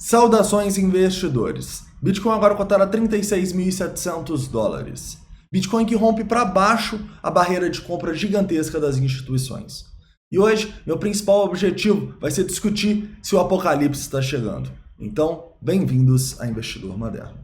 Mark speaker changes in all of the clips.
Speaker 1: Saudações, investidores. Bitcoin agora cotado a 36.700 dólares. Bitcoin que rompe para baixo a barreira de compra gigantesca das instituições. E hoje, meu principal objetivo vai ser discutir se o apocalipse está chegando. Então, bem-vindos a Investidor Moderno.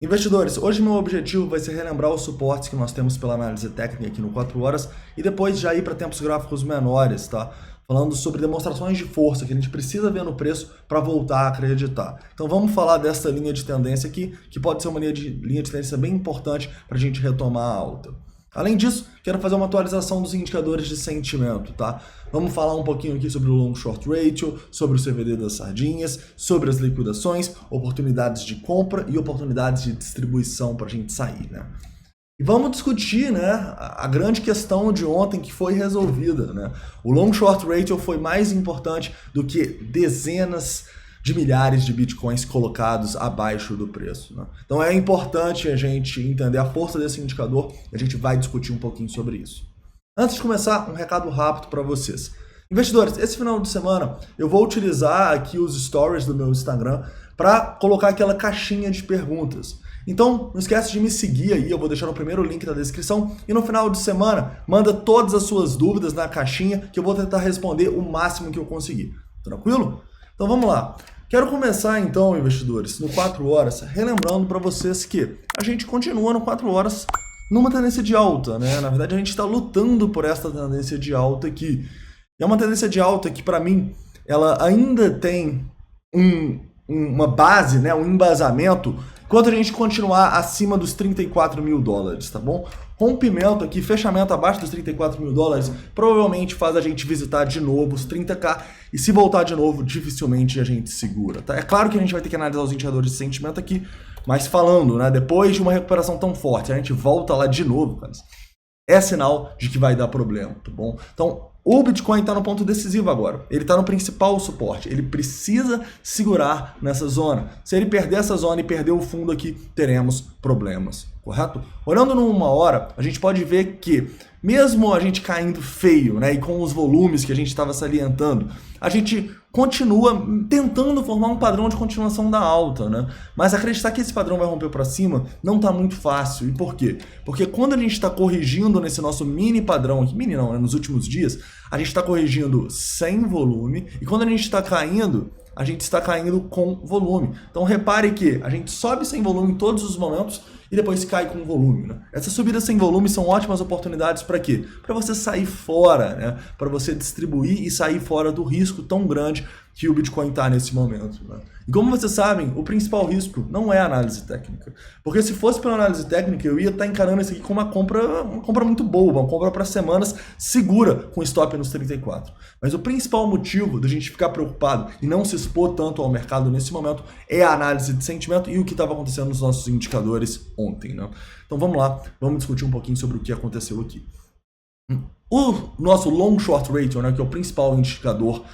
Speaker 1: Investidores, hoje meu objetivo vai ser relembrar os suportes que nós temos pela análise técnica aqui no 4 horas e depois já ir para tempos gráficos menores, tá? Falando sobre demonstrações de força que a gente precisa ver no preço para voltar a acreditar. Então vamos falar dessa linha de tendência aqui, que pode ser uma linha de tendência bem importante para a gente retomar a alta. Além disso, quero fazer uma atualização dos indicadores de sentimento, tá? Vamos falar um pouquinho aqui sobre o Long Short Ratio, sobre o CVD das sardinhas, sobre as liquidações, oportunidades de compra e oportunidades de distribuição para a gente sair, né? E vamos discutir, né, a grande questão de ontem que foi resolvida, né? O Long Short Ratio foi mais importante do que dezenas de milhares de bitcoins colocados abaixo do preço, né? Então é importante a gente entender a força desse indicador e a gente vai discutir um pouquinho sobre isso. Antes de começar, um recado rápido para vocês. Investidores, esse final de semana eu vou utilizar aqui os stories do meu Instagram para colocar aquela caixinha de perguntas. Então, não esquece de me seguir aí, eu vou deixar no primeiro link da descrição e no final de semana manda todas as suas dúvidas na caixinha que eu vou tentar responder o máximo que eu conseguir. Tranquilo? Então vamos lá. Quero começar então, investidores, no 4 horas, relembrando para vocês que a gente continua no 4 horas numa tendência de alta, né? Na verdade, a gente está lutando por essa tendência de alta aqui. E é uma tendência de alta que, para mim, ela ainda tem uma base, né? Um embasamento, enquanto a gente continuar acima dos 34 mil dólares, tá bom? Rompimento aqui, fechamento abaixo dos 34 mil dólares, provavelmente faz a gente visitar de novo os 30k, e se voltar de novo, dificilmente a gente segura, tá? É claro que a gente vai ter que analisar os indicadores de sentimento aqui, mas falando, né, depois de uma recuperação tão forte, a gente volta lá de novo, cara, é sinal de que vai dar problema, tá bom? Então, o Bitcoin está no ponto decisivo agora. Ele está no principal suporte. Ele precisa segurar nessa zona. Se ele perder essa zona e perder o fundo aqui, teremos problemas, correto? Olhando numa hora, a gente pode ver que mesmo a gente caindo feio, né, e com os volumes que a gente estava salientando, a gente continua tentando formar um padrão de continuação da alta, né? Mas acreditar que esse padrão vai romper para cima não está muito fácil. E por quê? Porque quando a gente está corrigindo nesse nosso mini padrão, mini não, né, nos últimos dias, a gente está corrigindo sem volume, e quando a gente está caindo, a gente está caindo com volume. Então repare que a gente sobe sem volume em todos os momentos e depois cai com volume, né? Essas subidas sem volume são ótimas oportunidades para quê? Para você sair fora, né? Para você distribuir e sair fora do risco tão grande que o Bitcoin está nesse momento, né? E como vocês sabem, o principal risco não é a análise técnica. Porque se fosse pela análise técnica, eu ia estar encarando isso aqui como uma compra muito boa, uma compra para semanas segura, com stop nos 34. Mas o principal motivo da gente ficar preocupado e não se expor tanto ao mercado nesse momento é a análise de sentimento e o que estava acontecendo nos nossos indicadores ontem, né? Então vamos lá, vamos discutir um pouquinho sobre o que aconteceu aqui. O nosso Long Short Ratio, né, que é o principal indicador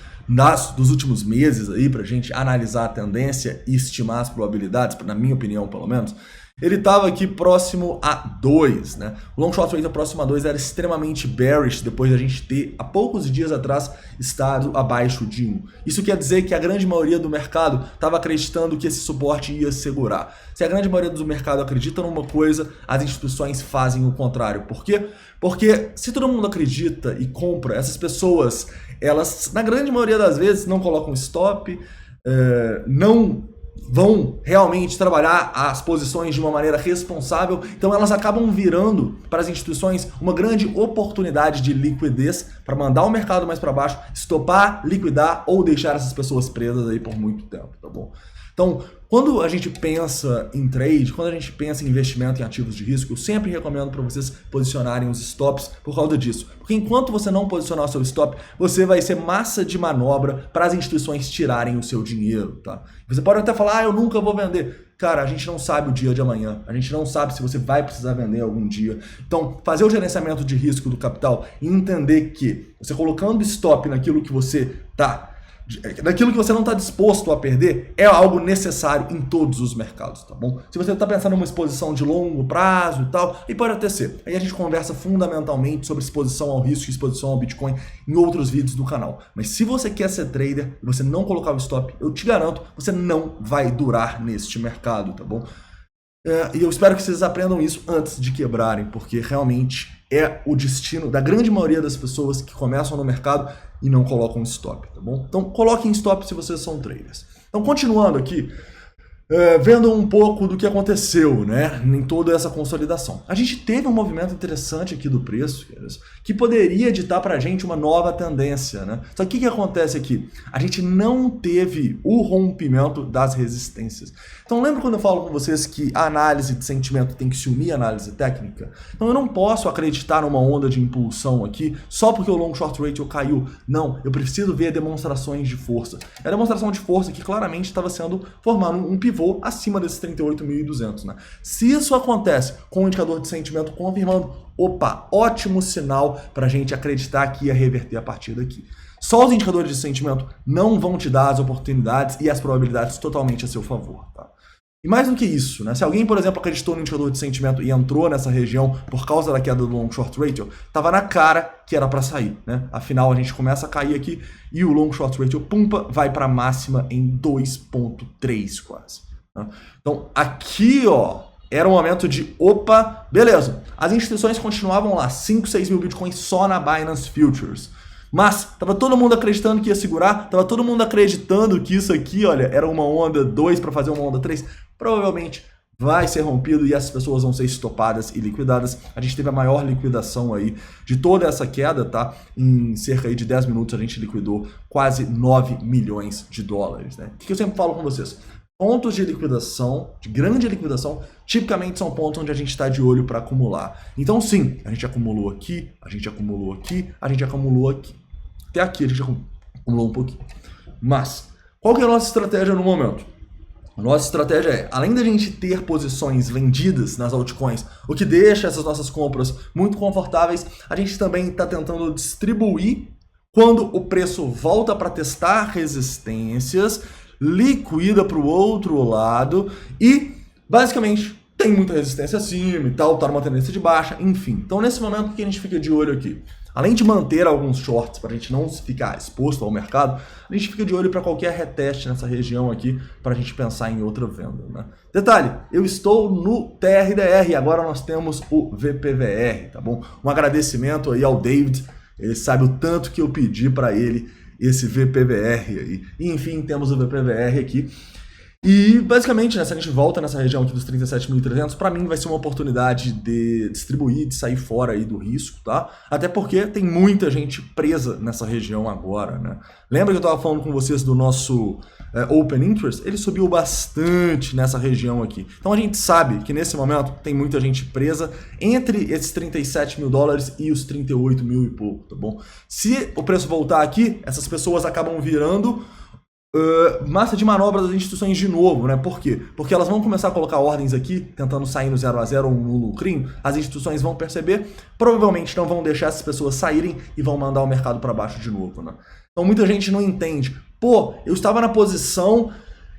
Speaker 1: dos últimos meses aí para a gente analisar a tendência e estimar as probabilidades, na minha opinião pelo menos, ele estava aqui próximo a 2, né? O Long Short Ratio próximo a 2 era extremamente bearish depois da gente ter, há poucos dias atrás, estado abaixo de 1. Isso quer dizer que a grande maioria do mercado estava acreditando que esse suporte ia segurar. Se a grande maioria do mercado acredita numa coisa, as instituições fazem o contrário. Por quê? Porque se todo mundo acredita e compra, essas pessoas, elas, na grande maioria das vezes, não colocam stop, não vão realmente trabalhar as posições de uma maneira responsável, então elas acabam virando para as instituições uma grande oportunidade de liquidez para mandar o mercado mais para baixo, estopar, liquidar ou deixar essas pessoas presas aí por muito tempo, tá bom? Então, quando a gente pensa em trade, quando a gente pensa em investimento em ativos de risco, eu sempre recomendo para vocês posicionarem os stops por causa disso. Porque enquanto você não posicionar o seu stop, você vai ser massa de manobra para as instituições tirarem o seu dinheiro, tá? Você pode até falar, eu nunca vou vender. Cara, a gente não sabe o dia de amanhã, a gente não sabe se você vai precisar vender algum dia. Então, fazer o gerenciamento de risco do capital e entender que você colocando stop naquilo que você está daquilo que você não está disposto a perder, é algo necessário em todos os mercados, tá bom? Se você está pensando em uma exposição de longo prazo e tal, aí pode até ser. Aí a gente conversa fundamentalmente sobre exposição ao risco e exposição ao Bitcoin em outros vídeos do canal. Mas se você quer ser trader e você não colocar o stop, eu te garanto, você não vai durar neste mercado, tá bom? E eu espero que vocês aprendam isso antes de quebrarem, porque realmente é o destino da grande maioria das pessoas que começam no mercado e não colocam stop, tá bom? Então coloquem stop se vocês são traders. Então continuando aqui, vendo um pouco do que aconteceu, né, em toda essa consolidação. A gente teve um movimento interessante aqui do preço, que poderia ditar pra gente uma nova tendência, né? Só que o que acontece aqui? A gente não teve o rompimento das resistências. Então lembra quando eu falo com vocês que a análise de sentimento tem que se unir à análise técnica? Então eu não posso acreditar numa onda de impulsão aqui só porque o long short ratio caiu. Não, eu preciso ver demonstrações de força. É a demonstração de força que claramente estava sendo formando um pivô acima desses 38.200, né? Se isso acontece com o indicador de sentimento confirmando, opa, ótimo sinal para a gente acreditar que ia reverter a partir daqui. Só os indicadores de sentimento não vão te dar as oportunidades e as probabilidades totalmente a seu favor, tá? E mais do que isso, né? Se alguém, por exemplo, acreditou no indicador de sentimento e entrou nessa região por causa da queda do long short ratio, tava na cara que era para sair, né? Afinal, a gente começa a cair aqui e o long short ratio, pumpa, vai para máxima em 2.3 quase. Né? Então, aqui, ó, era um momento de, opa, beleza. As instituições continuavam lá, 5, 6 mil bitcoins só na Binance Futures. Mas tava todo mundo acreditando que ia segurar, tava todo mundo acreditando que isso aqui, olha, era uma onda 2 para fazer uma onda 3. Provavelmente vai ser rompido e essas pessoas vão ser estopadas e liquidadas. A gente teve a maior liquidação aí de toda essa queda, tá? Em cerca aí de 10 minutos a gente liquidou quase 9 milhões de dólares, né? O que eu sempre falo com vocês? Pontos de liquidação, de grande liquidação, tipicamente são pontos onde a gente está de olho para acumular. Então sim, a gente acumulou aqui, a gente acumulou aqui, a gente acumulou aqui. Até aqui a gente acumulou um pouquinho. Mas, qual que é a nossa estratégia no momento? A nossa estratégia é, além da gente ter posições vendidas nas altcoins, o que deixa essas nossas compras muito confortáveis, a gente também está tentando distribuir quando o preço volta para testar resistências, liquida para o outro lado e, basicamente, tem muita resistência acima e tal, tá numa tendência de baixa, enfim. Então, nesse momento, o que a gente fica de olho aqui? Além de manter alguns shorts para a gente não ficar exposto ao mercado, a gente fica de olho para qualquer reteste nessa região aqui para a gente pensar em outra venda, né? Detalhe, eu estou no TRDR e agora nós temos o VPVR, tá bom? Um agradecimento aí ao David, ele sabe o tanto que eu pedi para ele esse VPVR aí. E, enfim, temos o VPVR aqui. E, basicamente, né, se a gente volta nessa região aqui dos 37.300, para mim vai ser uma oportunidade de distribuir, de sair fora aí do risco, tá? Até porque tem muita gente presa nessa região agora, né? Lembra que eu estava falando com vocês do nosso Open Interest? Ele subiu bastante nessa região aqui. Então a gente sabe que nesse momento tem muita gente presa entre esses 37 mil dólares e os 38 mil e pouco, tá bom? Se o preço voltar aqui, essas pessoas acabam virando massa de manobra das instituições de novo, né? Por quê? Porque elas vão começar a colocar ordens aqui, tentando sair no 0 a 0 ou no lucrinho, as instituições vão perceber, provavelmente não vão deixar essas pessoas saírem e vão mandar o mercado para baixo de novo, né? Então muita gente não entende. Pô, eu estava na posição...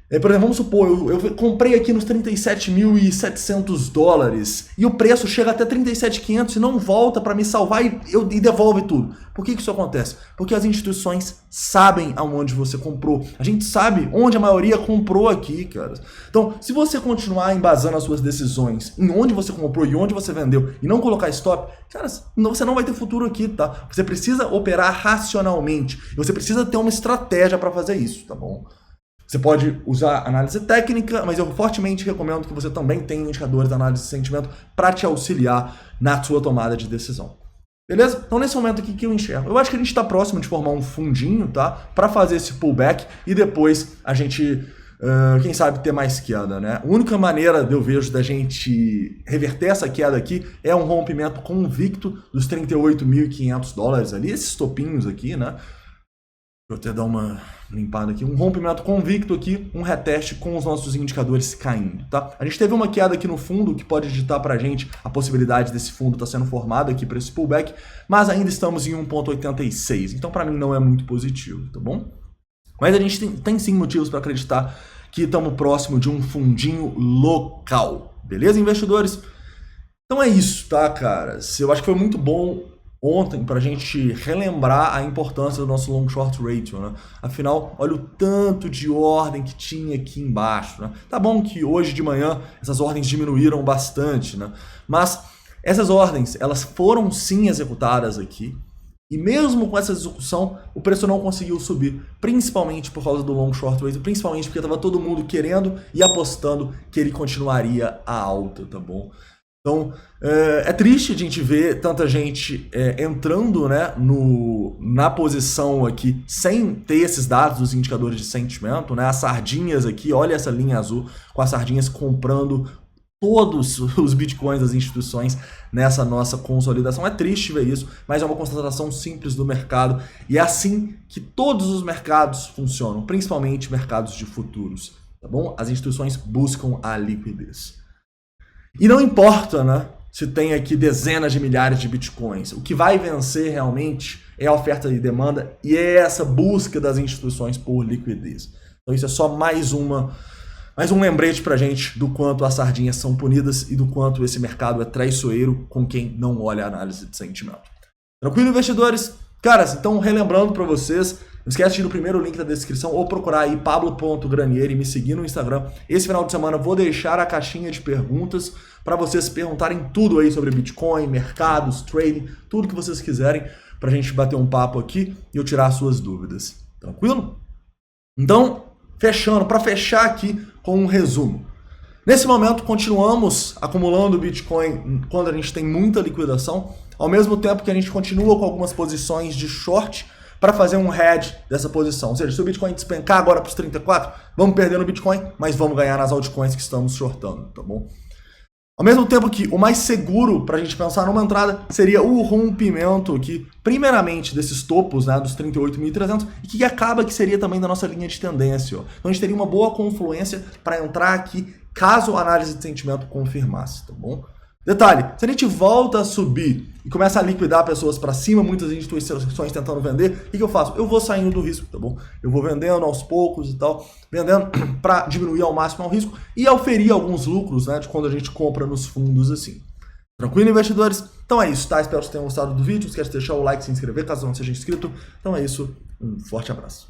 Speaker 1: por exemplo, vamos supor, eu comprei aqui nos 37.700 dólares e o preço chega até 37.500 e não volta para me salvar e devolve tudo. Por que isso acontece? Porque as instituições sabem aonde você comprou. A gente sabe onde a maioria comprou aqui, cara. Então, se você continuar embasando as suas decisões em onde você comprou e onde você vendeu e não colocar stop, cara, você não vai ter futuro aqui, tá? Você precisa operar racionalmente. E você precisa ter uma estratégia para fazer isso, tá bom? Você pode usar análise técnica, mas eu fortemente recomendo que você também tenha indicadores de análise de sentimento para te auxiliar na sua tomada de decisão. Beleza? Então nesse momento aqui que eu enxergo, eu acho que a gente está próximo de formar um fundinho, tá? Para fazer esse pullback e depois a gente, quem sabe, ter mais queda, né? A única maneira eu vejo da gente reverter essa queda aqui é um rompimento convicto dos 38.500 dólares ali, esses topinhos aqui, né? Vou até dar uma limpada aqui. Um rompimento convicto aqui, um reteste com os nossos indicadores caindo, tá? A gente teve uma queda aqui no fundo que pode ditar pra gente a possibilidade desse fundo estar sendo formado aqui para esse pullback, mas ainda estamos em 1.86, então para mim não é muito positivo, tá bom? Mas a gente tem sim motivos para acreditar que estamos próximo de um fundinho local. Beleza, investidores? Então é isso, tá, cara? Eu acho que foi muito bom ontem para a gente relembrar a importância do nosso long short ratio, né? Afinal, olha o tanto de ordem que tinha aqui embaixo, né? Tá bom que hoje de manhã essas ordens diminuíram bastante, né? Mas essas ordens, elas foram sim executadas aqui. E mesmo com essa execução, o preço não conseguiu subir, principalmente por causa do long short ratio, principalmente porque estava todo mundo querendo e apostando que ele continuaria a alta, tá bom? Então, é triste a gente ver tanta gente entrando, né, na posição aqui sem ter esses dados dos indicadores de sentimento, né? As sardinhas aqui, olha essa linha azul, com as sardinhas comprando todos os bitcoins das instituições nessa nossa consolidação. É triste ver isso, mas é uma constatação simples do mercado e é assim que todos os mercados funcionam, principalmente mercados de futuros, tá bom? As instituições buscam a liquidez. E não importa, né, se tem aqui dezenas de milhares de bitcoins. O que vai vencer realmente é a oferta e demanda e é essa busca das instituições por liquidez. Então isso é só mais um lembrete pra gente do quanto as sardinhas são punidas e do quanto esse mercado é traiçoeiro com quem não olha a análise de sentimento. Tranquilo, investidores? Caras, então relembrando para vocês, não esquece de ir no primeiro link da descrição ou procurar aí pablo.granier e me seguir no Instagram. Esse final de semana eu vou deixar a caixinha de perguntas para vocês perguntarem tudo aí sobre Bitcoin, mercados, trading, tudo que vocês quiserem pra gente bater um papo aqui e eu tirar as suas dúvidas. Tranquilo? Então, para fechar aqui com um resumo. Nesse momento, continuamos acumulando Bitcoin quando a gente tem muita liquidação, ao mesmo tempo que a gente continua com algumas posições de short para fazer um hedge dessa posição. Ou seja, se o Bitcoin despencar agora para os 34, vamos perder no Bitcoin, mas vamos ganhar nas altcoins que estamos shortando, tá bom? Ao mesmo tempo que o mais seguro para a gente pensar numa entrada seria o rompimento aqui, primeiramente desses topos, né, dos 38.300, e que acaba que seria também da nossa linha de tendência. Ó. Então a gente teria uma boa confluência para entrar aqui caso a análise de sentimento confirmasse, tá bom? Detalhe, se a gente volta a subir e começa a liquidar pessoas para cima, muitas instituições tentando vender, o que eu faço? Eu vou saindo do risco, tá bom? Eu vou vendendo aos poucos e tal, vendendo para diminuir ao máximo o risco e auferir alguns lucros, né, de quando a gente compra nos fundos assim. Tranquilo, investidores? Então é isso, tá? Espero que vocês tenham gostado do vídeo. Não esquece de deixar o like, se inscrever caso não seja inscrito. Então é isso, um forte abraço.